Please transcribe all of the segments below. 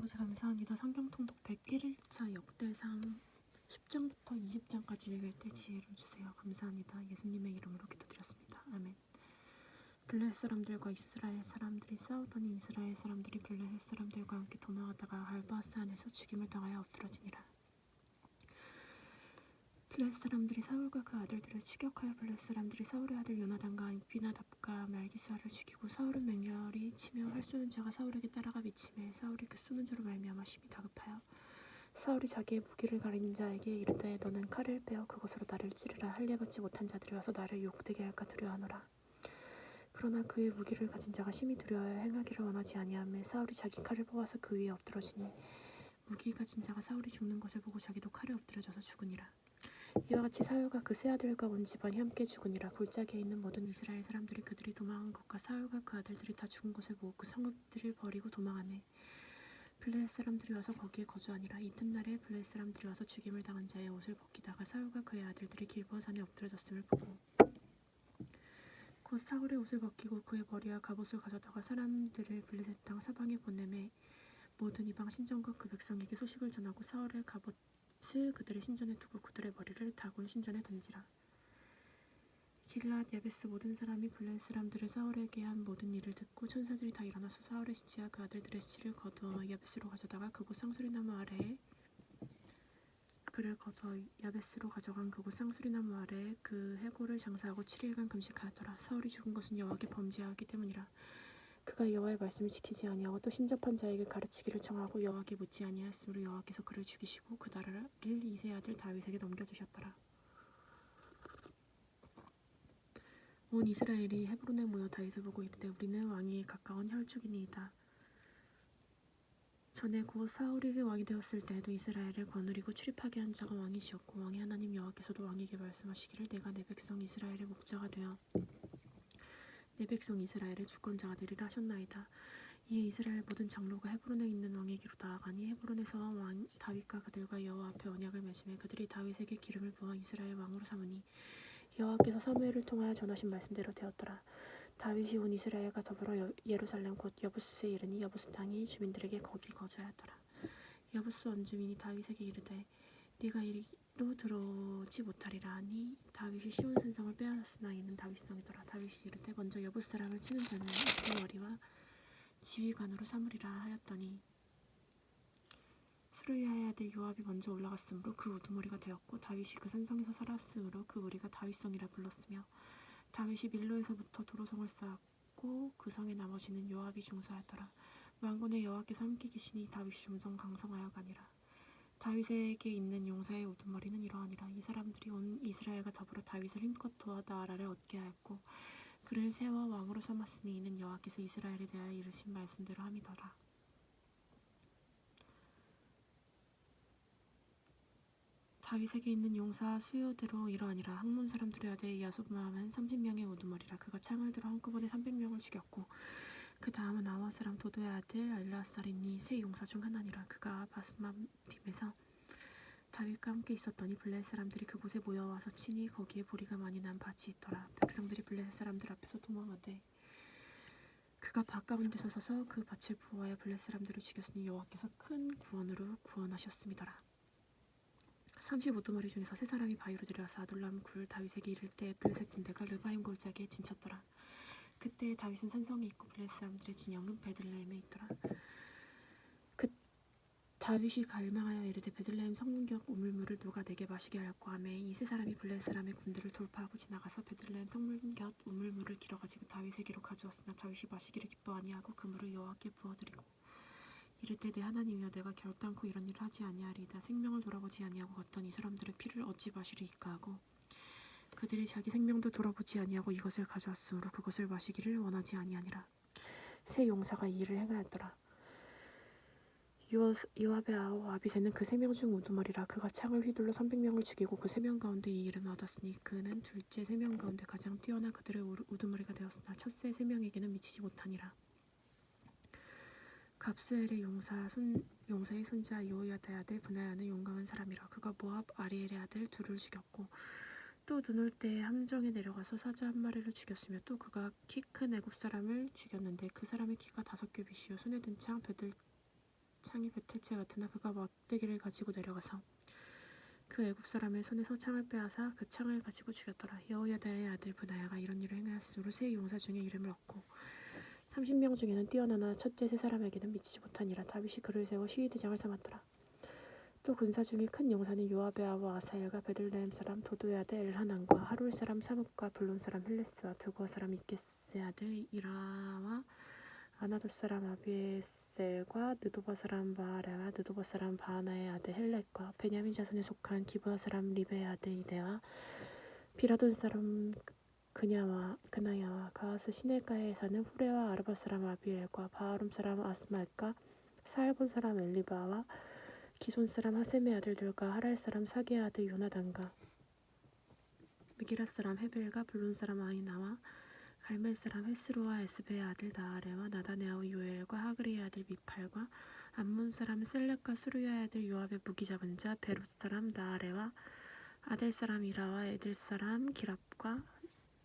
아버지 감사합니다. 성경 통독 101일차 역대상 10장부터 20장까지 읽을 때 지혜를 주세요. 감사합니다. 예수님의 이름으로 기도드렸습니다. 아멘. 블레셋 사람들과 이스라엘 사람들이 싸우더니 이스라엘 사람들이 블레셋 사람들과 함께 도망하다가 알바산에서 죽임을 당하여 엎드러지니라. 블레셋 사람들이 사울과 그 아들들을 추격하여 블레셋 사람들이 사울의 아들 요나단과 아비나답과 말기수아를 죽이고 사울은 맹렬히 치며 활 쏘는 자가 사울에게 따라가 미치매 사울이 그 쏘는 자로 말미암아 심히 다급하여 사울이 자기의 무기를 가리는 자에게 이르되 너는 칼을 빼어 그것으로 나를 찌르라. 할례받지 못한 자들이 와서 나를 욕되게 할까 두려워하노라. 그러나 그의 무기를 가진 자가 심히 두려워하여 행하기를 원하지 아니하며 사울이 자기 칼을 뽑아서 그 위에 엎드러지니 무기 가진 자가 사울이 죽는 것을 보고 자기도 칼에 엎드려져서 죽으니라. 이와 같이 사울과 그 세 아들과 온 집안이 함께 죽으니라. 골짜기에 있는 모든 이스라엘 사람들이 그들이 도망한 것과 사울과 그 아들들이 다 죽은 것을 보고 그 성읍들을 버리고 도망하매 블레셋 사람들이 와서 거기에 거주하니라. 이튿날에 블레셋 사람들이 와서 죽임을 당한 자의 옷을 벗기다가 사울과 그의 아들들이 길보아산에 엎드려졌음을 보고 곧 사울의 옷을 벗기고 그의 머리와 갑옷을 가져다가 사람들을 블레셋 땅 사방에 보내매 모든 이방 신전과 그 백성에게 소식을 전하고 사울의 갑옷을 그들의 신전에 두고 그들의 머리를 다곤 신전에 던지라. 길랏 야베스 모든 사람이 블레셋 사람들을 사울에게 한 모든 일을 듣고 천사들이 다 일어나서 사울의 시체와 그 아들들의 시체를 거두어 야베스로 가져다가 그곳 쌍수리나무 아래에 그를 거두어 야베스로 가져간 그곳 쌍수리나무 아래에 그 해골을 장사하고 7일간 금식하였더라. 사울이 죽은 것은 여호와께 범죄하였기 때문이라. 그가 여호와의 말씀을 지키지 아니하고 또 신접한 자에게 가르치기를 청하고 여호와께 묻지 아니하였으므로 여호와께서 그를 죽이시고 그 나라를 이세 아들 다윗에게 넘겨주셨더라. 온 이스라엘이 헤브론에 모여 다윗을 보고 이르되 우리는 왕위에 가까운 혈족이니이다. 전에 곧 사울이 왕이 되었을 때에도 이스라엘을 거느리고 출입하게 한 자가 왕이시었고 왕의 하나님 여호와께서도 왕에게 말씀하시기를 내가 내 백성 이스라엘의 목자가 되어 내 백성 이스라엘의 주권자가 되리라 하셨나이다. 이에 이스라엘 모든 장로가 헤브론에 있는 왕에게로 나아가니 헤브론에서 왕 다윗과 그들과 여호와 앞에 언약을 맺으며 그들이 다윗에게 기름을 부어 이스라엘 왕으로 삼으니 여호와께서 사무엘을 통하여 전하신 말씀대로 되었더라. 다윗이 온 이스라엘과 더불어 예루살렘 곧 여부스에 이르니 여부스 땅이 주민들에게 거기 거주하였더라. 여부스 원주민이 다윗에게 이르되 네가 이리로 들어오지 못하리라 하니 다윗이 시온 산성을 빼앗았으나 이는 다윗성이더라. 다윗이 이르되 먼저 여부스 사람을 치는 자는 우두머리와 지휘관으로 삼으리라 하였더니 스루야의 아들 요압이 먼저 올라갔으므로 그 우두머리가 되었고 다윗이 그 산성에서 살았으므로 그 무리가 다윗성이라 불렀으며 다윗이 밀로에서부터 도로성을 쌓았고 그 성의 나머지는 요압이 중사하였더라. 만군의 여호와께서 함께 계시니 다윗이 점점 강성하여 가니라. 다윗에게 있는 용사의 우두머리는 이러하니라. 이 사람들이 온 이스라엘과 더불어 다윗을 힘껏 도와 나라를 얻게 하였고 그를 세워 왕으로 삼았으니 이는 여호와께서 이스라엘에 대하여 이르신 말씀대로 함이더라. 다윗에게 있는 용사 수요대로 이러하니라. 학몬 사람들의 아들 야소바함은 30명의 우두머리라. 그가 창을 들어 한꺼번에 300명을 죽였고 그 다음은 아와 사람 도도의 아들 엘라살이니 세 용사 중 하나니라. 그가 바스맘팀에서 다윗과 함께 있었더니 블레셋 사람들이 그곳에 모여와서 치니 거기에 보리가 많이 난 밭이 있더라. 백성들이 블레셋 사람들 앞에서 도망하되 그가 밭 가운데서 서서 그 밭을 보호하여 블레셋 사람들을 죽였으니 여호와께서 큰 구원으로 구원하셨음이더라. 35두머리 중에서 세 사람이 바위로 내려와서 아둘람 굴 다윗에게 이를 때 블레셋 군대가 르바임 골짜기에 진쳤더라. 그때 다윗은 산성에 있고 블레셋 사람들의 진영은 베들레헴에 있더라. 그 다윗이 갈망하여 이르되 베들레헴 성문격 우물물을 누가 내게 마시게 하였고 하매 이 세 사람이 블레셋 사람의 군대를 돌파하고 지나가서 베들레헴 성문격 우물물을 길어가지고 다윗에게로 가져왔으나 다윗이 마시기를 기뻐 아니하고 그 물을 여호와께 부어드리고 이르되 내 하나님이여 내가 결단코 이런 일을 하지 아니하리이다. 생명을 돌아보지 아니하고 걷던 이 사람들의 피를 어찌 마시리이까 하고 그들이 자기 생명도 돌아보지 아니하고 이것을 가져왔으므로 그것을 마시기를 원하지 아니하니라. 세 용사가 이 일을 행하였더라. 요압의 아우 아비새는 그 3명 중 우두머리라. 그가 창을 휘둘러 300명을 죽이고 그 3명 가운데 이 이름을 얻었으니 그는 둘째 3명 가운데 가장 뛰어나 그들의 우두머리가 되었으나 첫째 3명에게는 미치지 못하니라. 갑스엘의 용사의 손자 여호야다의 아들 브나야는 용감한 사람이라. 그가 모압 아리엘의 아들 둘을 죽였고 또 눈 올 때에 함정에 내려가서 사자 한 마리를 죽였으며 또 그가 키 큰 애굽 사람을 죽였는데 그 사람의 키가 5규빗이요 손에 든 창 창이 배틀채 같으나 그가 막대기를 가지고 내려가서 그 애굽 사람의 손에서 창을 빼앗아 그 창을 가지고 죽였더라. 여호야다의 아들 브나야가 이런 일을 행하였으므로 세 용사 중에 이름을 얻고 30명 중에는 뛰어나나 첫째 세 사람에게는 미치지 못하니라. 다윗이 그를 세워 시위대장을 삼았더라. 또 군사 중에 큰 용사는 요압의 아우 아사엘과 베들레헴 사람 도도의 아들 엘하난과 하룰 사람 사뭇과 블론 사람 힐레스와 두고 사람 이게스의 아들 이라와 아나돗 사람 아비에셀과 느도바 사람 바아랴와 느도바 사람 바하나의 아들 헬렉과 베냐민 자손에 속한 기브아 사람 리베의 아들 이데와 비라돈 사람 그나야와 가하스 시내가에 사는 후레와 아르바 사람 아비엘과 바하룸 사람 아스말과 사알본 사람 엘리바와 기손 사람 하셈의 아들들과 하랄 사람 사게의 아들 요나단과 미기라 사람 헤벨과 블론 사람 아이나와 갈멜 사람 헤스로와 에스베의 아들 나아레와 나단의 아우 요엘과 하그리의 아들 미팔과 암몬 사람 셀렉과 수르야의 아들 요압의 무기 잡은 자 베롯 사람 나아레와 아델 사람 이라와 에들 사람 기랍과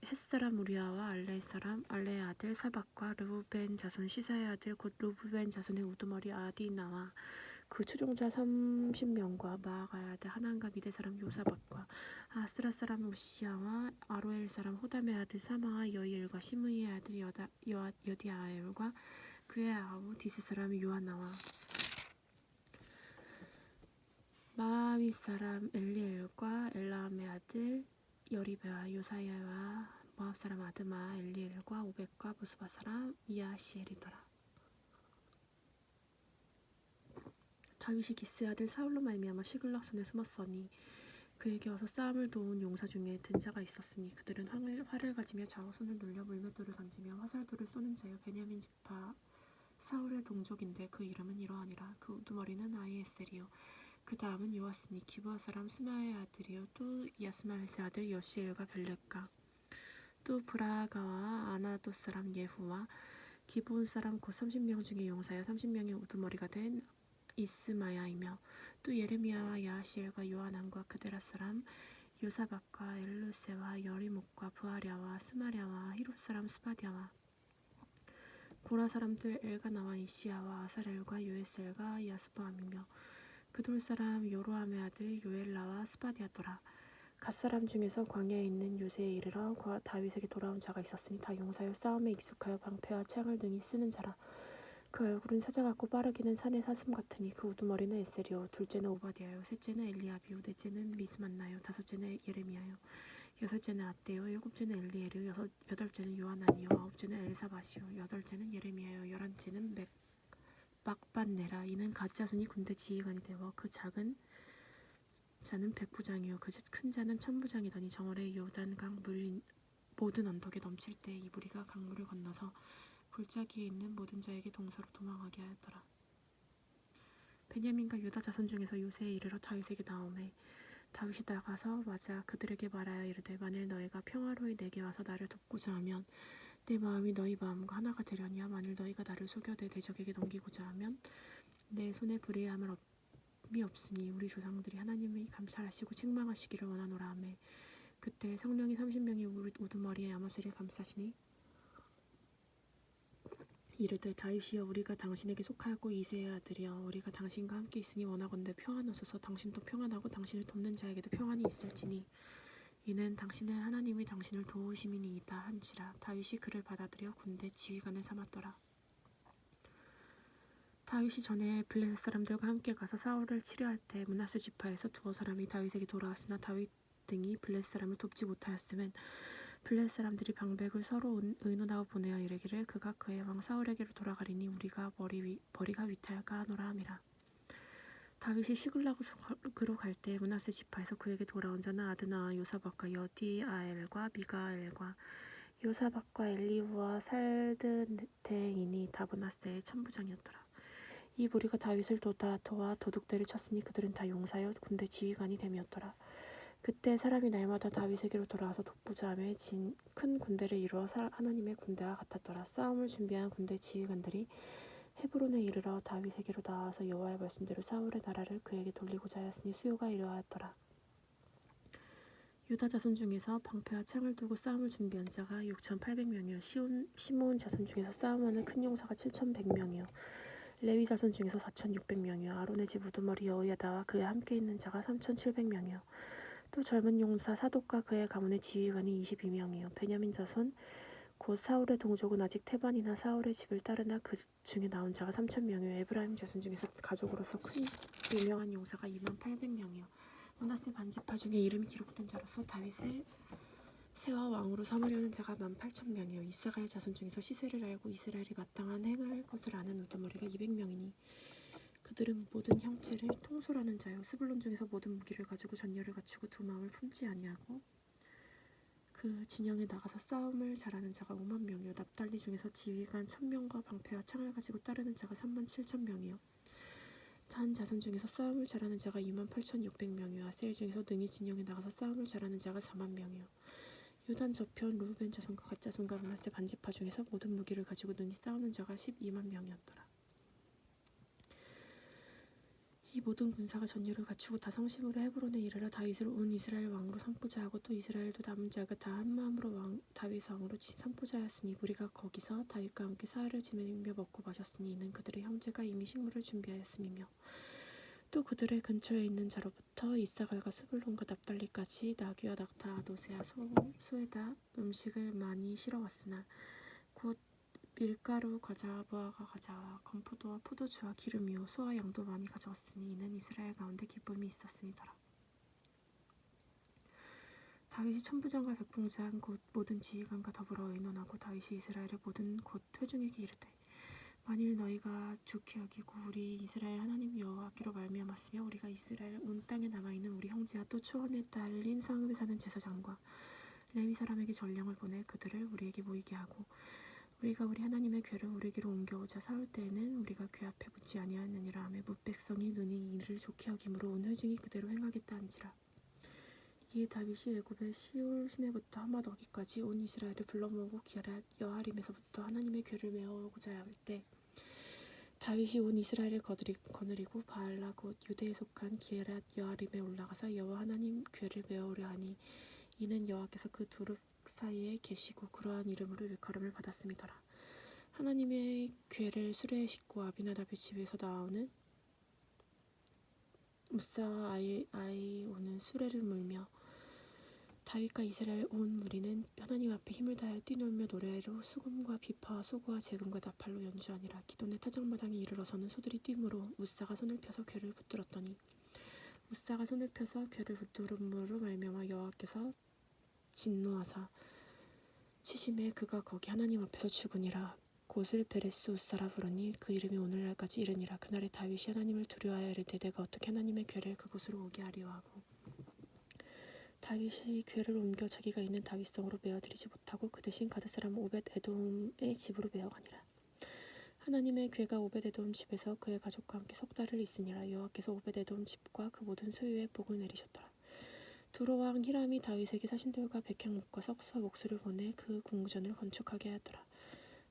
헷 사람 우리아와 알레의 아들 사박과 르브벤 자손 시사의 아들 곧 르브벤 자손의 우두머리 아디나와 그 추종자 30명과 마아가의 아들 하난과 미대 사람 요사박과 아스라 사람 우시야와 아로엘 사람 호담의 아들 사마와 여이엘과 시므이의 아들 여디아엘과 그의 아우 디스 사람 요하나와 마아윗 사람 엘리엘과 엘라함의 아들 여리베와 요사야와 모압 사람 아드마 엘리엘과 오벳과 부스바 사람 이아시엘이더라. 다윗이 기스의 아들 사울로 말미암아 시글락 손에 숨었으니 그에게 어서 싸움을 도운 용사 중에 든 자가 있었으니 그들은 활을 가지며 좌우 손을 눌려 물맷돌을 던지며 화살돌을 쏘는 자여 베냐민 지파 사울의 동족인데 그 이름은 이러하니라. 그 우두머리는 아이에셀이요 그 다음은 요아스니 기브아 사람 스마의 아들이요 또 야스마엘의 아들 여시엘과 벨렉과 또 브라가와 아나돗 사람 예후와 기브온 사람 곧 30명 중에 용사여 30명의 우두머리가 된 이스마야이며 또 예레미야와 야하시엘과 요하난과 그데라 사람 요사박과 엘루세와 여리목과 부하랴와 스마랴와 히롯 사람 스바디아와 고라 사람들 엘가나와 이시야와 아사렐과 요에셀과 야스보암이며 그돌 사람 요로함의 아들 요엘라와 스바디아더라. 갓 사람 중에서 광야에 있는 요새에 이르러 다윗에게 돌아온 자가 있었으니 다 용사여 싸움에 익숙하여 방패와 창을 등이 쓰는 자라. 그 얼굴은 사자 같고 빠르기는 산의 사슴 같으니 그 우두머리는 에셀이요 둘째는 오바디아요 셋째는 엘리야비요 넷째는 미스만나요 다섯째는 예레미야요 여섯째는 아떼요 일곱째는 엘리엘이요 여덟째는 요하나니요 아홉째는 엘사바시요 여덟째는 예레미야요 열한째는 막반네라. 이는 갓 자손이 군대 지휘관이 되어 그 작은 자는 백부장이요 그 큰 자는 천부장이더니 정월에 요단강 물 모든 언덕에 넘칠 때 이 무리가 강물을 건너서 골짜기에 있는 모든 자에게 동서로 도망하게 하였더라. 베냐민과 유다 자손 중에서 요새에 이르러 다윗에게 나오매 다윗이 나가서 맞아 그들에게 말하여 이르되 만일 너희가 평화로이 내게 와서 나를 돕고자 하면 내 마음이 너희 마음과 하나가 되려니와 만일 너희가 나를 속여 내 대적에게 넘기고자 하면 내 손에 불의함이 없으니 우리 조상들이 하나님이 감찰하시고 책망하시기를 원하노라 하매 그때 성령이 30명의 우두머리에 아마셀을 감싸시니 이르되 다윗이여 우리가 당신에게 속하였고 이새의 아들이여 우리가 당신과 함께 있으니 원하건대 평안하소서 당신도 평안하고 당신을 돕는 자에게도 평안이 있을지니 이는 당신의 하나님이 당신을 도우심이니이다 한지라. 다윗이 그를 받아들여 군대 지휘관을 삼았더라. 다윗이 전에 블레셋 사람들과 함께 가서 사울을 치려할 때 므낫세 지파에서 두어 사람이 다윗에게 돌아왔으나 다윗 등이 블레셋 사람을 돕지 못하였음은 블레셋 사람들이 방백을 서로 의논하고 보내어 이르기를 그가 그의 왕 사울에게로 돌아가리니 우리가 머리가 위태할까 하노라 함이라. 다윗이 시글락으로 갈 때 므낫세 지파에서 그에게 돌아온 자는 아드나와 요사박과 여디아엘과 미가엘과 요사박과 엘리후와 살드데인이 다 므낫세의 천부장이었더라. 이 무리가 다윗을 도와 도둑대를 쳤으니 그들은 다 용사여 군대 지휘관이 됨이었더라. 그때 사람이 날마다 다윗에게로 돌아와서 돕고자 하며 큰 군대를 이루어 하나님의 군대와 같았더라. 싸움을 준비한 군대 지휘관들이 헤브론에 이르러 다윗에게로 나와서 여호와의 말씀대로 사울의 나라를 그에게 돌리고자 하였으니 수요가 이러하였더라. 유다 자손 중에서 방패와 창을 두고 싸움을 준비한 자가 6,800명이요 시므온 자손 중에서 싸움하는 큰 용사가 7,100명이요 레위 자손 중에서 4,600명이요 아론의 집 우두머리 여호야다와 그에 함께 있는 자가 3,700명이요 또 젊은 용사 사독과 그의 가문의 지휘관이 22명이요 베냐민 자손 곧 사울의 동족은 아직 태반이나 사울의 집을 따르나 그 중에 나온 자가 3,000명이요 에브라임 자손 중에서 가족으로서 큰 유명한 용사가 28,000명이요 므낫세 반지파 중에 이름이 기록된 자로서 다윗의 세와 왕으로 삼으려는 자가 18,000명이요 이사갈 자손 중에서 시세를 알고 이스라엘이 마땅한 행할 것을 아는 우두머리가 200명이니 그들은 모든 형체를 통솔하는 자요 스불론 중에서 모든 무기를 가지고 전열을 갖추고 두 마음을 품지 아니하고 그 진영에 나가서 싸움을 잘하는 자가 50,000명이요 납달리 중에서 지휘관 1,000명과 방패와 창을 가지고 따르는 자가 37,000명이요 단 자손 중에서 싸움을 잘하는 자가 28,600명이요 아셀 중에서 능히 진영에 나가서 싸움을 잘하는 자가 40,000명이요 유단 저편 루벤 자손과 갓 자손과 므낫세 반지파 중에서 모든 무기를 가지고 능히 싸우는 자가 120,000명이었더라. 이 모든 군사가 전열을 갖추고 다 성심으로 헤브론에 이르러 다윗을 온 이스라엘 왕으로 선포자 하고 또 이스라엘도 남은 자가 다 한마음으로 다윗 왕으로 선포자였으니 우리가 거기서 다윗과 함께 사흘을 지내며 먹고 마셨으니 이는 그들의 형제가 이미 식물을 준비하였음이며 또 그들의 근처에 있는 자로부터 이사갈과 스불론과 납달리까지 나귀와 낙타 노새와 소에다 음식을 많이 실어왔으나 곧 밀가루 과자와 무화과 과자와 건포도와 포도주와 기름이요 소와 양도 많이 가져왔으니 이는 이스라엘 가운데 기쁨이 있었음이더라. 다윗이 천부장과 백부장 곧 모든 지휘관과 더불어 의논하고 다윗이 이스라엘의 모든 곧 회중에게 이르되 만일 너희가 좋게 여기고 우리 이스라엘 하나님 여호와께로 말미암았으며 우리가 이스라엘 온 땅에 남아있는 우리 형제와 또 초원에 딸린 성읍에 사는 제사장과 레위 사람에게 전령을 보내 그들을 우리에게 모이게 하고 우리가 우리 하나님의 궤를 우리에게로 옮겨오자 사울 때에는 우리가 궤 앞에 붙지 아니하였느니라 하며 뭇백성이 눈이 이를 좋게 여김으로 온 회중이 그대로 행하겠다 한지라. 이에 다윗이 애굽의 시올 시내부터 하맛 어기까지 온 이스라엘을 불러 모으고 기럇 여아림에서부터 하나님의 궤를 메어오고자 할 때 다윗이 온 이스라엘을 거느리고 바알라 곧 유대에 속한 기럇 여아림에 올라가서 여호와 하나님 궤를 메어오려 하니 이는 여호와께서 그 두릅 사이에 계시고 그러한 이름으로 일컬음을 받았음이더라. 하나님의 궤를 수레에 싣고 아비나답의 집에서 나오는 무사와 아이오는 수레를 물며 다윗과 이스라엘 온 무리는 하나님 앞에 힘을 다하여 뛰놀며 노래로 수금과 비파와 소고와 재금과 나팔로 연주하니라. 기돈의 타작마당에 이르러서는 소들이 뛰므로 우사가 손을 펴서 궤를 붙들었더니 우사가 손을 펴서 궤를 붙들음으로 말미암아 여호와께서 진노하사 치심에 그가 거기 하나님 앞에서 죽으니라. 곳을 베레스 우사라 부르니 그 이름이 오늘날까지 이르니라. 그날에 다윗이 하나님을 두려워하여 이르되 내가 어떻게 하나님의 궤를 그곳으로 오게 하리요 하고 다윗이 궤를 옮겨 자기가 있는 다윗성으로 메어들이지 못하고 그 대신 가드 사람 오벳 에돔의 집으로 메어가니라. 하나님의 궤가 오벳 에돔 집에서 그의 가족과 함께 석 달을 있으니라. 여호와께서 오벳 에돔 집과 그 모든 소유에 복을 내리셨더라. 두로왕 히람이 다윗에게 사신들과 백향목과 석수와 목수를 보내 그 궁전을 건축하게 하였더라.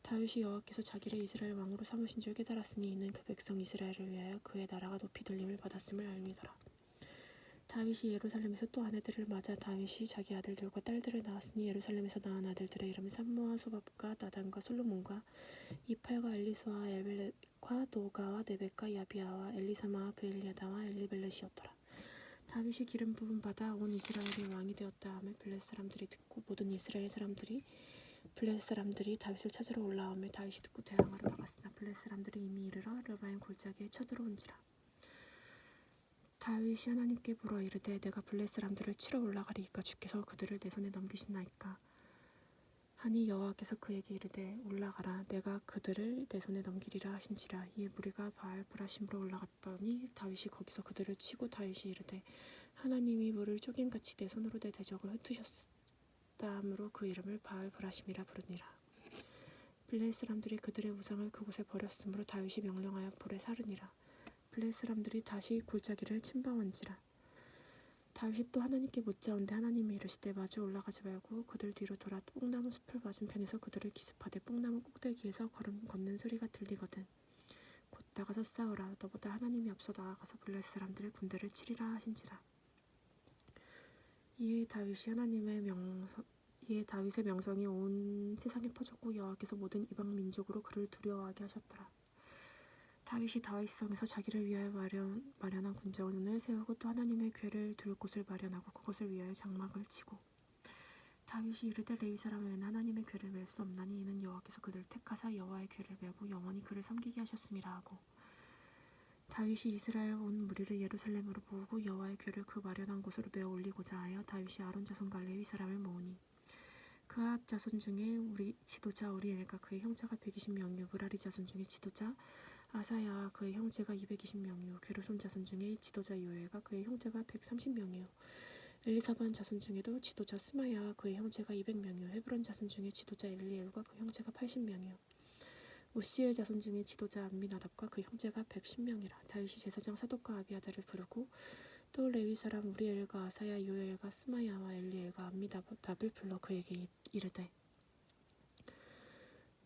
다윗이 여호와께서 자기를 이스라엘 왕으로 삼으신 줄 깨달았으니 이는 그 백성 이스라엘을 위하여 그의 나라가 높이 들림을 받았음을 알미더라. 다윗이 예루살렘에서 또 아내들을 맞아 다윗이 자기 아들들과 딸들을 낳았으니 예루살렘에서 낳은 아들들의 이름은 삼무와 소밥과 나단과 솔로몬과 이팔과 엘리소와 엘벨렉과 노가와 네벡과 야비아와 엘리사마와 브엘리아다와 엘리벨렛이었더라. 다윗이 기름 부음 받아 온 이스라엘의 왕이 되었다 하며 블레셋 사람들이 듣고 모든 이스라엘 사람들이 블레셋 사람들이 다윗을 찾으러 올라오며 다윗이 듣고 대항하러 나갔으나 블레셋 사람들이 이미 이르러 르바임 골짜기에 쳐들어온지라. 다윗이 하나님께 물어 이르되 내가 블레셋 사람들을 치러 올라가리이까 주께서 그들을 내 손에 넘기시나이까 하니 여호와께서 그에게 이르되 올라가라 내가 그들을 내 손에 넘기리라 하신지라. 이에 무리가 바알 브라심으로 올라갔더니 다윗이 거기서 그들을 치고 다윗이 이르되 하나님이 물을 쪼김같이 내 손으로 내 대적을 흩으셨다므로 그 이름을 바알 브라심이라 부르니라. 블레셋 사람들이 그들의 우상을 그곳에 버렸으므로 다윗이 명령하여 볼에 사르니라. 블레셋 사람들이 다시 골짜기를 침방한지라. 다윗이 또 하나님께 묻자온데 하나님이 이르시되 마주 올라가지 말고 그들 뒤로 돌아 뽕나무 숲을 맞은편에서 그들을 기습하되 뽕나무 꼭대기에서 걸음 걷는 소리가 들리거든 곧 나가서 싸우라. 너보다 하나님이 앞서 나아가서 블레셋 사람들의 군대를 치리라 하신지라. 이에 다윗의 명성이 온 세상에 퍼졌고 여호와께서 모든 이방 민족으로 그를 두려워하게 하셨더라. 다윗이 다윗성에서 자기를 위하여 마련한 군정을 세우고 또 하나님의 궤를 둘 곳을 마련하고 그곳을 위하여 장막을 치고 다윗이 이르되 레위 사람은 하나님의 궤를 맬 수 없나니 이는 여호와께서 그들을 택하사 여호와의 궤를 메고 영원히 그를 섬기게 하셨음이라 하고 다윗이 이스라엘 온 무리를 예루살렘으로 모으고 여호와의 궤를 그 마련한 곳으로 메어 올리고자 하여 다윗이 아론 자손과 레위 사람을 모으니 그앗 자손 중에 우리 지도자 우리엘과 그의 형제가 120명이요 무라리 자손 중에 지도자 아사야와 그의 형제가 220명이요 게르손 자손 중에 지도자 요엘과 그의 형제가 130명이요 엘리사반 자손 중에도 지도자 스마야와 그의 형제가 200명이요 헤브론 자손 중에 지도자 엘리엘과 그 형제가 80명이요 우시엘 자손 중에 지도자 암미나답과 그 형제가 110명이라 다윗이 제사장 사독과 아비아달을 부르고 또 레위 사람 우리엘과 아사야 요엘과 스마야와 엘리엘과 암미나답을 불러 그에게 이르되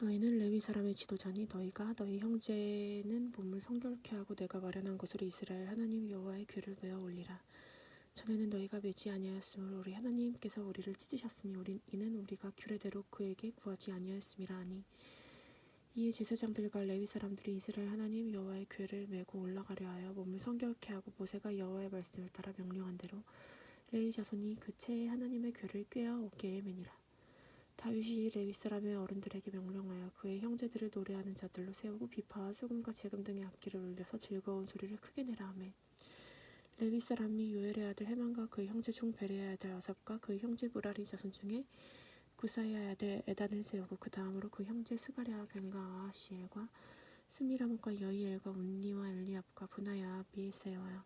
너희는 레위 사람의 지도자니 너희가 너희 형제는 몸을 성결케 하고 내가 마련한 곳으로 이스라엘 하나님 여호와의 궤를 메어 올리라. 전에는 너희가 매지 아니하였으므로 우리 하나님께서 우리를 찢으셨으니 이는 우리가 규례대로 그에게 구하지 아니하였음이라 하니 이에 제사장들과 레위 사람들이 이스라엘 하나님 여호와의 궤를 메고 올라가려 하여 몸을 성결케 하고 모세가 여호와의 말씀을 따라 명령한 대로 레위 자손이 그 채에 하나님의 궤를 꿰어 어깨에 매니라. 다윗이 레위 사람의 어른들에게 명령하여 그의 형제들을 노래하는 자들로 세우고 비파와 수금과 제금 등의 악기를 울려서 즐거운 소리를 크게 내라 하매 레위 사람이 요엘의 아들 헤만과 그의 형제 중 베레의 아들 아삽과 그의 형제 무라리 자손 중에 구사의 아들 에단을 세우고 그 다음으로 그 형제 스가랴와 벤과 아하시엘과 스미라못과 여이엘과 운니와 엘리압과 분하야와 비에세와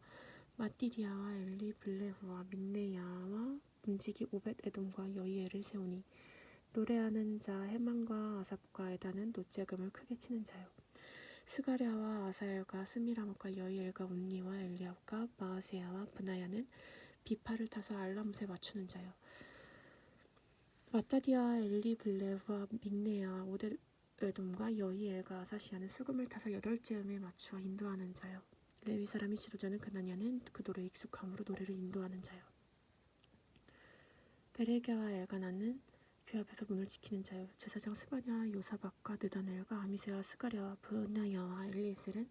마띠디아와 엘리 블레후와 민네야와 움직이 오벳 에돔과 여이엘을 세우니 노래하는 자 헤만과 아삽과 에단은 노재금을 크게 치는 자요. 스가랴와 아사엘과 스미라못과 여이엘과 운니와 엘리압과 마아세야와 브나야는 비파를 타서 알라못에 맞추는 자요. 마따디아와 엘리 블레후와 민네야와 오벳 에돔과 여이엘과 아사시아는 수금을 타서 8째음에 맞추어 인도하는 자요. 레위 사람이 지도자는 그나냐는 그 노래에 익숙함으로 노래를 인도하는 자요. 베레게와 엘가나는 그 앞에서 문을 지키는 자요. 제사장 스바냐와 요사박과 느다넬과 아미세와 스가랴와 브나야와 엘리에셀은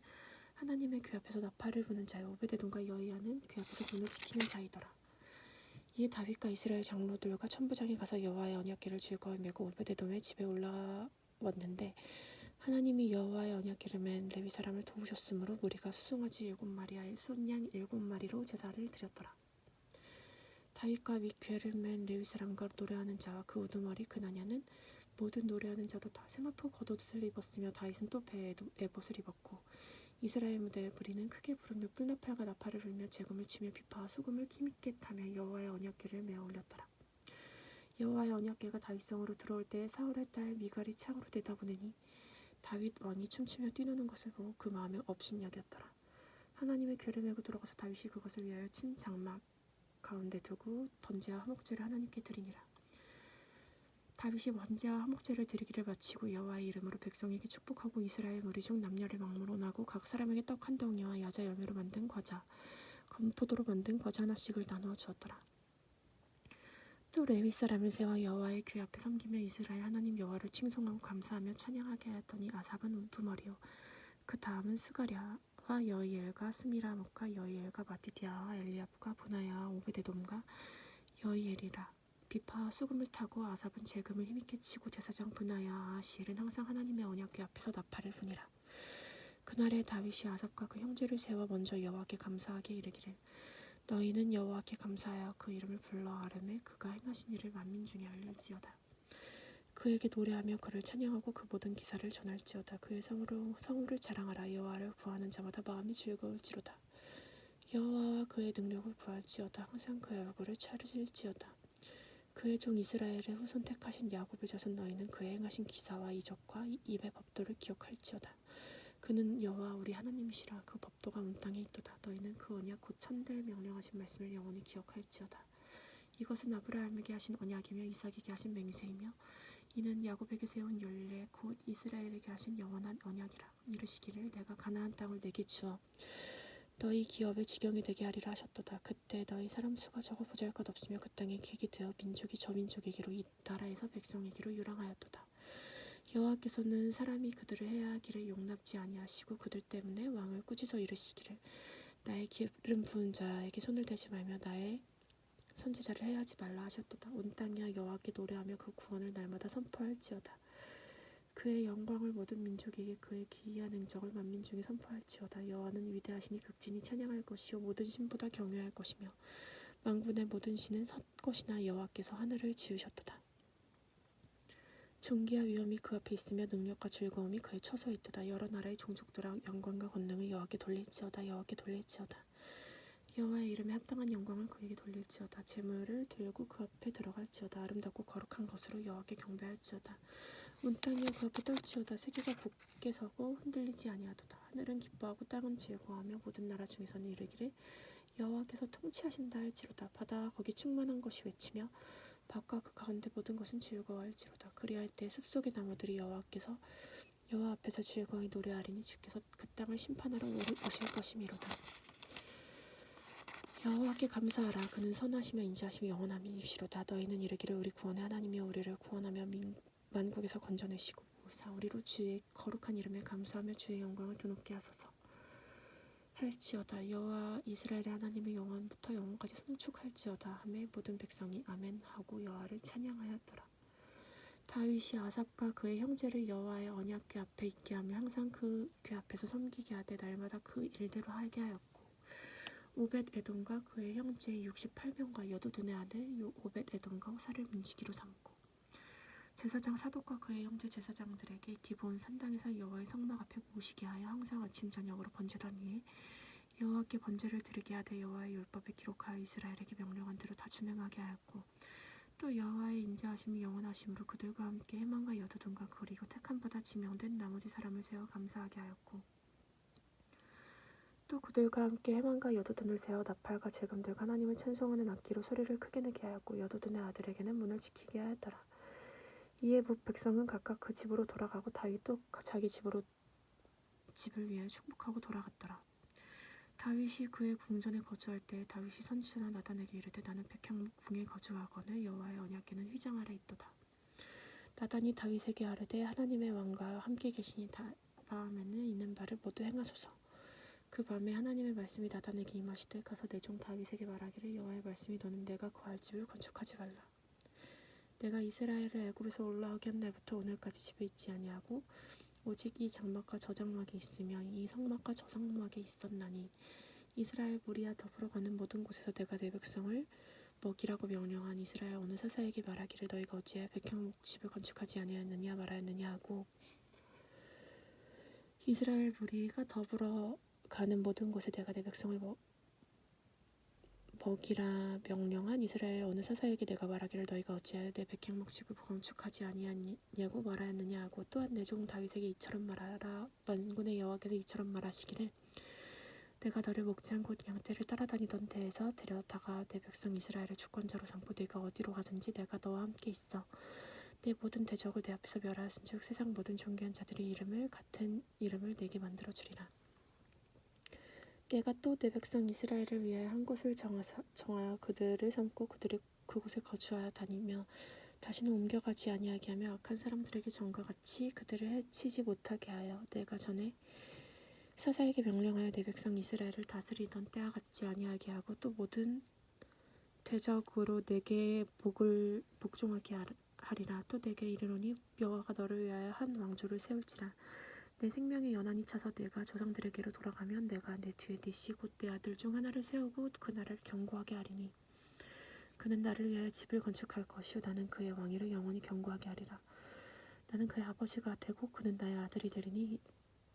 하나님의 그 앞에서 나팔을 부는 자요. 오베데돔과 여이야는 그 앞에서 문을 지키는 자이더라. 이에 다윗과 이스라엘 장로들과 천부장이 가서 여호와의 언약궤를 즐거이 메고 오베데돔의 집에 올라왔는데 하나님이 여호와의 언약궤를 맨 레위 사람을 도우셨으므로 무리가 수송아지 7마리와 순양 7마리로 제사를 드렸더라. 다윗과 및 궤를 맨 레위 사람과 노래하는 자와 그 우두머리 그나냐는 모든 노래하는 자도 다 세마포 겉옷을 입었으며 다윗은 또 배에 에봇을 입었고 이스라엘 무대의 무리는 크게 부르며 뿔나팔과 나팔을 불며 재금을 치며 비파와 수금을 힘있게 타며 여호와의 언약궤를 메어 올렸더라. 여호와의 언약궤가 다윗성으로 들어올 때에 사울의 딸 미갈이 창으로 내다보느니 다윗 왕이 춤추며 뛰노는 것을 보고 그 마음에 업신여겼더라. 하나님의 궤를 메고 들어가서 다윗이 그것을 위하여 친 장막 가운데 두고 번제와 화목제를 하나님께 드리니라. 다윗이 번제와 화목제를 드리기를 마치고 여호와의 이름으로 백성에게 축복하고 이스라엘 무리 중 남녀를 막론하고 각 사람에게 떡 한 덩이와 야자 열매로 만든 과자, 건포도로 만든 과자 하나씩을 나누어 주었더라. 또 레위 사람을 세워 여호와의 궤 앞에 섬기며 이스라엘 하나님 여호와를 칭송하고 감사하며 찬양하게 하였더니 아삽은 우두머리요 그 다음은 스가랴와 여이엘과 스미라못과 여이엘과 마띠디아와 엘리압과 분하야와 오베데돔과 여이엘이라. 비파와 수금을 타고 아삽은 재금을 힘있게 치고 제사장 분하야와 아하시엘은 항상 하나님의 언약궤 앞에서 나팔을 부니라. 그날에 다윗이 아삽과 그 형제를 세워 먼저 여호와께 감사하게 이르기를 너희는 여호와께 감사하여 그 이름을 불러 아뢰매 그가 행하신 일을 만민 중에 알릴지어다. 그에게 노래하며 그를 찬양하고 그 모든 기사를 전할지어다. 그의 성우를 자랑하라. 여호와를 구하는 자마다 마음이 즐거울지로다. 여호와와 그의 능력을 구할지어다. 항상 그의 얼굴을 찾을지어다. 그의 종 이스라엘의 후손 택하신 야곱의 자손 너희는 그의 행하신 기사와 이적과 입의 법도를 기억할지어다. 그는 여호와 우리 하나님이시라. 그 법도가 온 땅에 있도다. 너희는 그 언약 곧 천대에 명령하신 말씀을 영원히 기억할지어다. 이것은 아브라함에게 하신 언약이며 이삭에게 하신 맹세이며 이는 야곱에게 세운 율례 곧 이스라엘에게 하신 영원한 언약이라. 이르시기를 내가 가나안 땅을 내게 주어 너희 기업의 지경이 되게 하리라 하셨도다. 그때 너희 사람 수가 적어 보잘것없으며 그 땅에 객이 되어 민족이 저 민족에게로 이 나라에서 백성에게로 유랑하였도다. 여호와께서는 사람이 그들을 해하기를 용납지 아니하시고 그들 때문에 왕을 꾸짖어 이르시기를 나의 기름 부은 자에게 손을 대지 말며 나의 선지자를 해하지 말라 하셨도다. 온 땅이여 여호와께 노래하며 그 구원을 날마다 선포할지어다. 그의 영광을 모든 민족에게 그의 기이한 행적을 만민 중에 선포할지어다. 여호와는 위대하시니 극진히 찬양할 것이요 모든 신보다 경외할 것이며 만군의 모든 신은 헛것이나 여호와께서 하늘을 지으셨도다. 존귀와 위엄이 그 앞에 있으며 능력과 즐거움이 그의 처소에 있도다. 여러 나라의 종족들아 영광과 권능을 여호와께 돌릴지어다. 여호와께 돌릴지어다. 여호와의 이름에 합당한 영광을 그에게 돌릴지어다. 재물을 들고 그 앞에 들어갈지어다. 아름답고 거룩한 것으로 여호와께 경배할지어다. 온 땅이여 그 앞에 떨지어다. 세계가 굳게 서고 흔들리지 아니하도다. 하늘은 기뻐하고 땅은 즐거워하며 모든 나라 중에서는 이르기를 여호와께서 통치하신다 할지로다. 바다와 거기 충만한 것이 외치며 밭과 그 가운데 모든 것은 즐거워할지로다. 그리할 때 숲속의 나무들이 여호와 앞에서 즐거이 노래하리니 주께서 그 땅을 심판하러 오실 것이미로다. 여호와께 감사하라. 그는 선하시며 인자하시며 영원함이시로다. 너희는 이르기를 우리 구원의 하나님이여 우리를 구원하며 만국에서 건져내시고 우리로 주의 거룩한 이름에 감사하며 주의 영광을 드높게 하소서 할지어다. 여호와 이스라엘의 하나님의 영원부터 영원까지 송축할지어다 하매 모든 백성이 아멘 하고 여호와를 찬양하였더라. 다윗이 아삽과 그의 형제를 여호와의 언약궤 앞에 있게 하며 항상 그 궤 앞에서 섬기게 하되 날마다 그 일대로 하게 하였고 오벳 에돔과 그의 형제 68명과 여두둔의 아들 오벳 에돔과 호사를 문지기로 삼고 제사장 사독과 그의 형제 제사장들에게 기브온 산당에서 여호와의 성막 앞에 모시게 하여 항상 아침 저녁으로 번제단 위에 여호와께 번제를 드리게 하되 여호와의 율법에 기록하여 이스라엘에게 명령한 대로 다 준행하게 하였고 또 여호와의 인자하심이 영원하심으로 그들과 함께 해만과 여두둔과 그리고 택한 바다 지명된 나머지 사람을 세워 감사하게 하였고 또 그들과 함께 해만과 여두둔을 세워 나팔과 재금들과 하나님을 찬송하는 악기로 소리를 크게 내게 하였고 여두둔의 아들에게는 문을 지키게 하였더라. 이에 백성은 각각 그 집으로 돌아가고 다윗도 자기 집을 위하여 축복하고 돌아갔더라. 다윗이 그의 궁전에 거주할 때 다윗이 선지자 나단에게 이르되 나는 백향목궁에 거주하거늘 여호와의 언약궤는 휘장 아래 있도다. 나단이 다윗에게 아뢰되 하나님의 왕과 함께 계시니 다음에는 있는 바를 모두 행하소서. 그 밤에 하나님의 말씀이 나단에게 임하시되 가서 내 종 다윗에게 말하기를 여호와의 말씀이 너는 내가 거할 집을 건축하지 말라. 내가 이스라엘을 애굽에서 올라오게 한 날부터 오늘까지 집에 있지 아니하고 오직 이 장막과 저 장막이 있으며 이 성막과 저 성막이 있었나니 이스라엘 무리와 더불어 가는 모든 곳에서 내가 내 백성을 먹이라고 명령한 이스라엘 어느 사사에게 말하기를 너희가 어찌하여 백향목 집을 건축하지 아니하였느냐 말하였느냐 하고 이스라엘 무리가 더불어 가는 모든 곳에 내가 내 백성을 먹이라 명령한 이스라엘 어느 사사에게 내가 말하기를 너희가 어찌하여 내 백향목 집을 건축하지 아니하냐고 말하였느냐 하고 또한 내 종 다윗에게 이처럼 말하라. 만군의 여호와께서 이처럼 말하시기를 내가 너를 목장 곧 양떼를 따라다니던 데에서 데려다가 내 백성 이스라엘의 주권자로 삼고 네가 어디로 가든지 내가 너와 함께 있어 내 모든 대적을 내 앞에서 멸하였은즉 세상 모든 존귀한 자들의 같은 이름을 내게 만들어 주리라. 내가 또 내 백성 이스라엘을 위하여 한 곳을 정하여 그들을 삼고 그들이 그곳에 거주하여 다니며 다시는 옮겨가지 아니하게 하며 악한 사람들에게 전과 같이 그들을 해치지 못하게 하여 내가 전에 사사에게 명령하여 내 백성 이스라엘을 다스리던 때와 같지 아니하게 하고 또 모든 대적으로 내게 복종하게 하리라. 또 내게 이르노니 여호와가 너를 위하여 한 왕조를 세울지라. 내 생명의 연한이 차서 내가 조상들에게로 돌아가면 내가 내 뒤에 네 씨 곧 내 아들 중 하나를 세우고 그 나라를 견고하게 하리니 그는 나를 위하여 집을 건축할 것이요 나는 그의 왕위를 영원히 견고하게 하리라. 나는 그의 아버지가 되고 그는 나의 아들이 되리니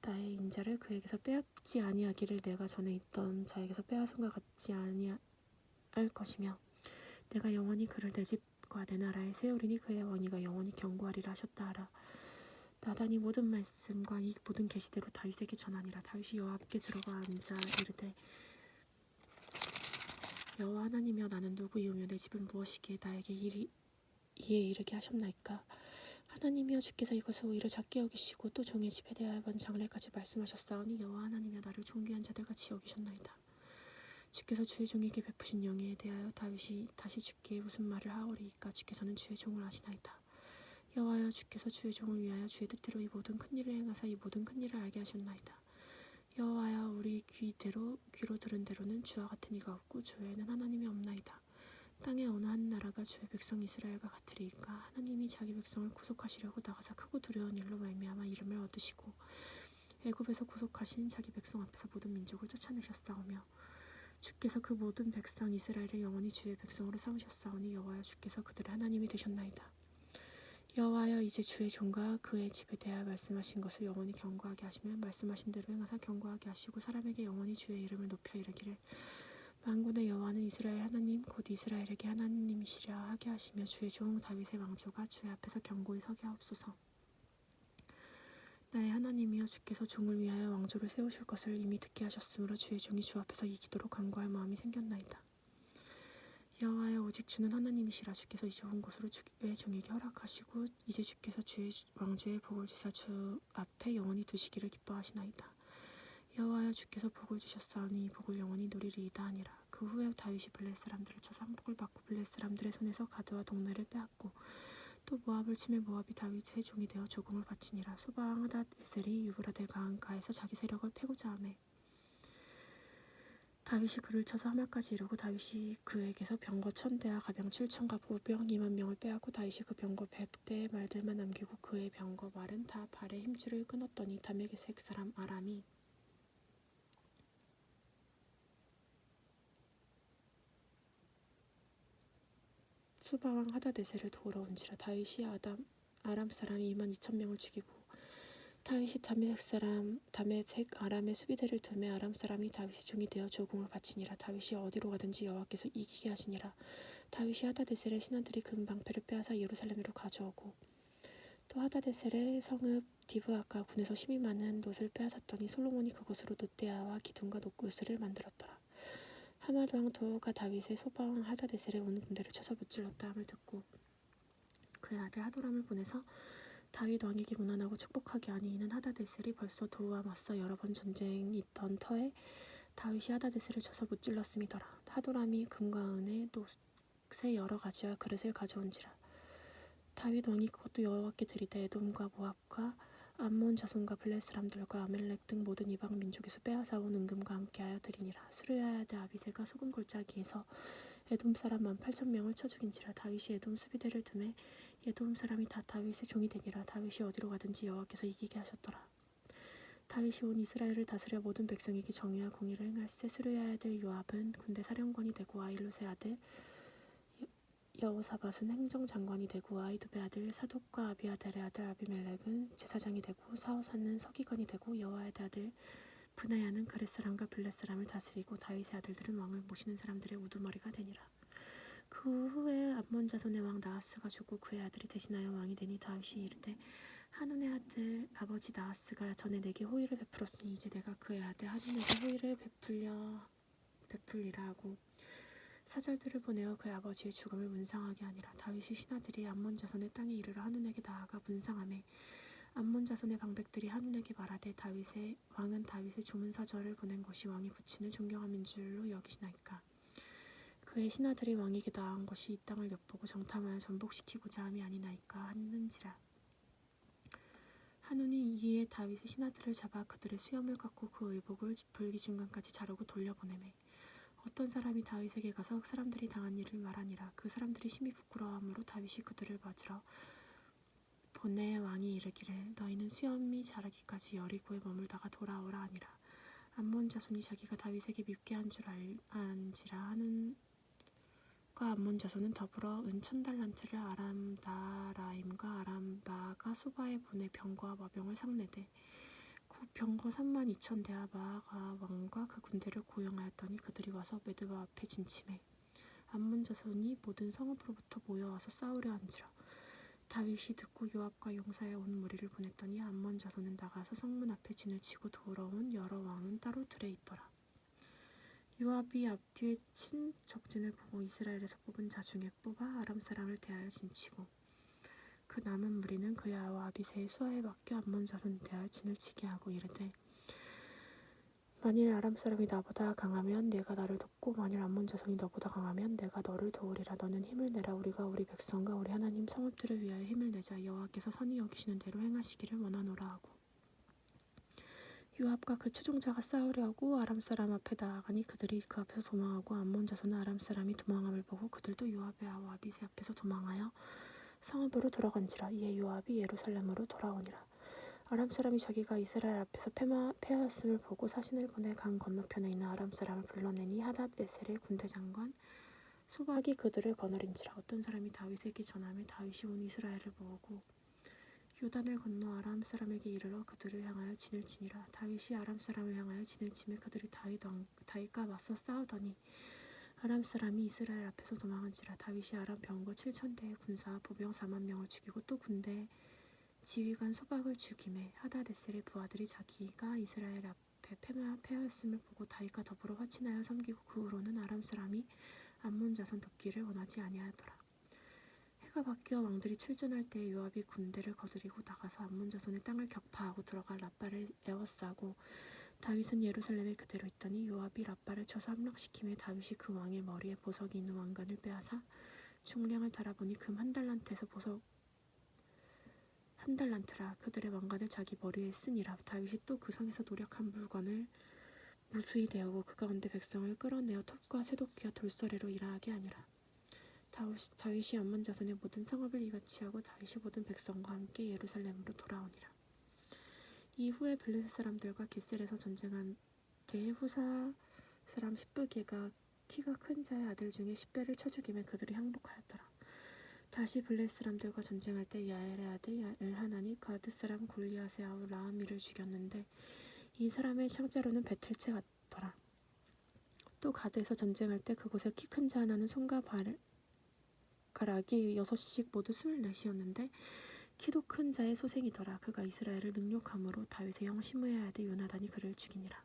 나의 인자를 그에게서 빼앗지 아니하기를 내가 전에 있던 자에게서 빼앗음과 같지 아니할 것이며 내가 영원히 그를 내 집과 내 나라에 세우리니 그의 왕위가 영원히 견고하리라 하셨다 하라. 나단이 모든 말씀과 이 모든 계시대로 다윗에게 전하니라. 다윗이 여호와 앞에 들어가 앉아 이르되 여호와 하나님이여 나는 누구이오며 내 집은 무엇이기에 나에게 이에 이르게 하셨나이까. 하나님이여 주께서 이것을 오히려 작게 여기시고 또 종의 집에 대하여 먼 장래까지 말씀하셨사오니 여호와 하나님이여 나를 존귀한 자들같이 여기셨나이다. 주께서 주의 종에게 베푸신 영예에 대하여 다윗이 다시 주께 무슨 말을 하오리이까. 주께서는 주의 종을 아시나이다. 여호와여 주께서 주의 종을 위하여 주의 뜻대로 이 모든 큰 일을 행하사 이 모든 큰 일을 알게 하셨나이다. 여호와여 우리 귀로 들은 대로는 주와 같은 이가 없고 주 외에는 하나님이 없나이다. 땅의 어느 한 나라가 주의 백성 이스라엘과 같으리이까. 하나님이 자기 백성을 구속하시려고 나가사 크고 두려운 일로 말미암아 이름을 얻으시고 애굽에서 구속하신 자기 백성 앞에서 모든 민족을 쫓아내셨사오며 주께서 그 모든 백성 이스라엘을 영원히 주의 백성으로 삼으셨사오니 여호와여 주께서 그들의 하나님이 되셨나이다. 여호와여 이제 주의 종과 그의 집에 대하여 말씀하신 것을 영원히 경고하게 하시며 말씀하신 대로 행하사 경고하게 하시고 사람에게 영원히 주의 이름을 높여 이르기를 만군의 여호와는 이스라엘 하나님 곧 이스라엘에게 하나님이시라 하게 하시며 주의 종 다윗의 왕조가 주의 앞에서 견고히 서게 하옵소서. 나의 하나님이여 주께서 종을 위하여 왕조를 세우실 것을 이미 듣게 하셨으므로 주의 종이 주 앞에서 이기도록 간구할 마음이 생겼나이다. 여호와여 오직 주는 하나님이시라. 주께서 이 좋은 곳으로 주의 종에게 허락하시고 이제 주께서 주의 왕조의 복을 주사 주 앞에 영원히 두시기를 기뻐하시나이다. 여호와여 주께서 복을 주셨사오니 이 복을 영원히 누리리이다 하니라. 그 후에 다윗이 블레셋 사람들을 쳐서 항복을 받고 블레셋 사람들의 손에서 가드와 동네를 빼앗고 또 모압을 치매 모압이 다윗의 종이 되어 조공을 바치니라. 소바왕 하닷에셀이 유브라데 강가에서 자기 세력을 패고자 하매 다윗이 그를 쳐서 하마까지 이르고 다윗이 그에게서 병거 1000대와 가병 7000과 보병 20000명을 빼앗고 다윗이 그 병거 100대의 말들만 남기고 그의 병거 말은 다 발의 힘줄을 끊었더니 다메섹 사람 아람이 소바왕 하닷에셀을 도우러 온지라. 다윗이 아람 사람 22,000명을 죽이고 다윗이 다메섹 아람의 수비대를 두매 아람 사람이 다윗의 종이 되어 조공을 바치니라. 다윗이 어디로 가든지 여호와께서 이기게 하시니라. 다윗이 하닷에셀의 신하들이 금 방패를 빼앗아 예루살렘으로 가져오고 또 하닷에셀의 성읍 디브아가 군에서 힘이 많은 놋을 빼앗았더니 솔로몬이 그것으로 놋대야와 기둥과 놋구슬을 만들었더라. 하맛 왕 도가 다윗의 소바왕 하닷에셀의 온 군대를 쳐서 무찔렀다 함을 듣고 그의 아들 하도람을 보내서 다윗 왕에게 문안하고 축복하게 하니 이는 하닷에셀이 벌써 도와 맞서 여러 번 전쟁이 있던 터에 다윗이 하닷에셀을 쳐서 무찔렀음이더라. 하도람이 금과 은의 놋의 여러 가지와 그릇을 가져온지라. 다윗 왕이 그것도 여호와께 드리되 에돔과 모압과 암몬 자손과 블레셋 사람들과 아멜렉 등 모든 이방 민족에서 빼앗아온 은금과 함께하여 드리니라. 스루야의 아들 아비새가 소금 골짜기에서 에돔 사람 18,000명을 쳐 죽인지라. 다윗이 에돔 수비대를 두매 에돔 사람이 다 다윗의 종이 되니라. 다윗이 어디로 가든지 여호와께서 이기게 하셨더라. 다윗이 온 이스라엘을 다스려 모든 백성에게 정의와 공의를 행할세. 스루야의 아들 요압은 군대 사령관이 되고 아힐롯의 아들 여호사밧은 행정장관이 되고 아히두베 아들 사독과 아비아달의 아들 아비멜렉은 제사장이 되고 사호사는 서기관이 되고 여호와의 아들 브나야는 그렛 사람과 블렛 사람을 다스리고 다윗의 아들들은 왕을 모시는 사람들의 우두머리가 되니라. 그 후에 암몬 자손의 왕 나하스가 죽고 그의 아들이 대신하여 왕이 되니 다윗이 이르되 한운의 아들 아버지 나하스가 전에 내게 호의를 베풀었으니 이제 내가 그의 아들 한운에게 호의를 베풀리라 하고 사절들을 보내어 그의 아버지의 죽음을 문상하게 하니라. 다윗의 신하들이 암몬 자손의 땅에 이르러 한운에게 나아가 문상하매 암몬 자손의 방백들이 한운에게 말하되 왕은 다윗의 조문사절을 보낸 것이 왕이 부친을 존경함인 줄로 여기시나이까. 그의 신하들이 왕에게 나아간 것이 이 땅을 엿보고 정탐하여 전복시키고자 함이 아니나이까 하는지라. 한운이 이에 다윗의 신하들을 잡아 그들의 수염을 깎고 그 의복을 불기중간까지 자르고 돌려보내매 어떤 사람이 다윗에게 가서 사람들이 당한 일을 말하니라. 그 사람들이 심히 부끄러워하므로 다윗이 그들을 맞으러 보내 왕이 이르기를 너희는 수염이 자라기까지 여리고에 머물다가 돌아오라 하니라. 암몬 자손이 자기가 다윗에게 밉게 한 줄 안지라. 한운과 암몬 자손은 더불어 은 1000달란트를 아람다라임과 아람바가 소바에 보내 병거와 마병을 상내되 병거 32,000대와 마아가 왕과 그 군대를 고용하였더니 그들이 와서 메드바 앞에 진침해 암몬 자손이 모든 성읍으로부터 모여와서 싸우려 한지라. 다윗이 듣고 요압과 용사의 온 무리를 보냈더니 암몬 자손은 나가서 성문 앞에 진을 치고 도우러 온 여러 왕은 따로 들에 있더라. 요압이 앞뒤에 친 적진을 보고 이스라엘에서 뽑은 자 중에 뽑아 아람 사람을 대하여 진치고 그 남은 무리는 그의 아와 아비새의 수하에 맡겨 암몬 자손에 대하여 진을 치게 하고 이르되 만일 아람 사람이 나보다 강하면 내가 나를 돕고 만일 암몬 자손이 너보다 강하면 내가 너를 도우리라. 너는 힘을 내라. 우리가 우리 백성과 우리 하나님 성읍들을 위하여 힘을 내자. 여호와께서 선히 여기시는 대로 행하시기를 원하노라 하고 요압과 그 추종자가 싸우려고 아람 사람 앞에 나아가니 그들이 그 앞에서 도망하고 암몬 자손은 아람 사람이 도망함을 보고 그들도 요압의 아우 아비새 앞에서 도망하여 성읍으로 돌아간지라. 이에 요압이 예루살렘으로 돌아오니라. 아람 사람이 자기가 이스라엘 앞에서 패하였음을 보고 사신을 보내 강 건너편에 있는 아람 사람을 불러내니 하닷 에셀의 군대 장관 소박이 그들을 거느린지라. 어떤 사람이 다윗에게 전하며 다윗이 온 이스라엘을 모으고 요단을 건너 아람 사람에게 이르러 그들을 향하여 진을 치니라. 다윗이 아람 사람을 향하여 진을 치매 그들이 다윗과 맞서 싸우더니 아람 사람이 이스라엘 앞에서 도망한지라. 다윗이 아람 병거 7,000대의 군사와 보병 4만 명을 죽이고 또 군대 지휘관 소박을 죽이매 하닷에셀의 부하들이 자기가 이스라엘 앞에 패하였음을 보고 다윗과 더불어 화친하여 섬기고 그 후로는 아람 사람이 암몬 자손 돕기를 원하지 아니하더라. 해가 바뀌어 왕들이 출전할 때에 요압이 군대를 거느리고 나가서 암몬 자손의 땅을 격파하고 들어가 라빠를 에워싸고 다윗은 예루살렘에 그대로 있더니 요압이 라빠를 쳐서 함락시키며 다윗이 그 왕의 머리에 보석이 있는 왕관을 빼앗아 중량을 달아보니 금 1달란트에서 보석 1달란트라. 그들의 왕관을 자기 머리에 쓰니라. 다윗이 또 그 성에서 노력한 물건을 무수히 내어고 그 가운데 백성을 끌어내어 톱과 쇠도끼와 돌서래로 일하게 하니라. 다윗이 암몬 자손의 모든 성읍을 이같이 하고 다윗이 모든 백성과 함께 예루살렘으로 돌아오니라. 이후에 블레셋 사람들과 겟셀에서 전쟁한 때에 후사 사람 십부개가 키가 큰 자의 아들 중에 10배를 쳐 죽이며 그들이 항복하였더라. 다시 블레셋 사람들과 전쟁할 때 야엘의 아들 엘하난이 가드 사람 골리앗의 아우 라아미를 죽였는데 이 사람의 창자로는 배틀채 같더라. 또 가드에서 전쟁할 때 그곳에 키 큰 자 하나는 손과 발가락이 6씩 모두 24이었는데 키도 큰 자의 소생이더라. 그가 이스라엘을 능욕함으로 다윗의 형 시므의 아들 요나단이 그를 죽이니라.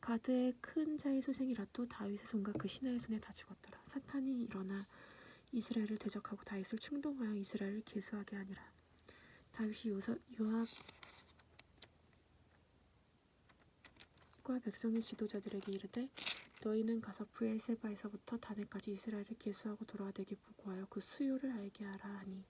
가드의 큰 자의 소생이라 또 다윗의 손과 그 신하의 손에 다 죽었더라. 사탄이 일어나 이스라엘을 대적하고 다윗을 충동하여 이스라엘을 계수하게 하니라. 다윗이 요압과 백성의 지도자들에게 이르되 너희는 가서 브엘세바에서부터 다네까지 이스라엘을 계수하고 돌아와 내게 보고하여 그 수요를 알게 하라 하니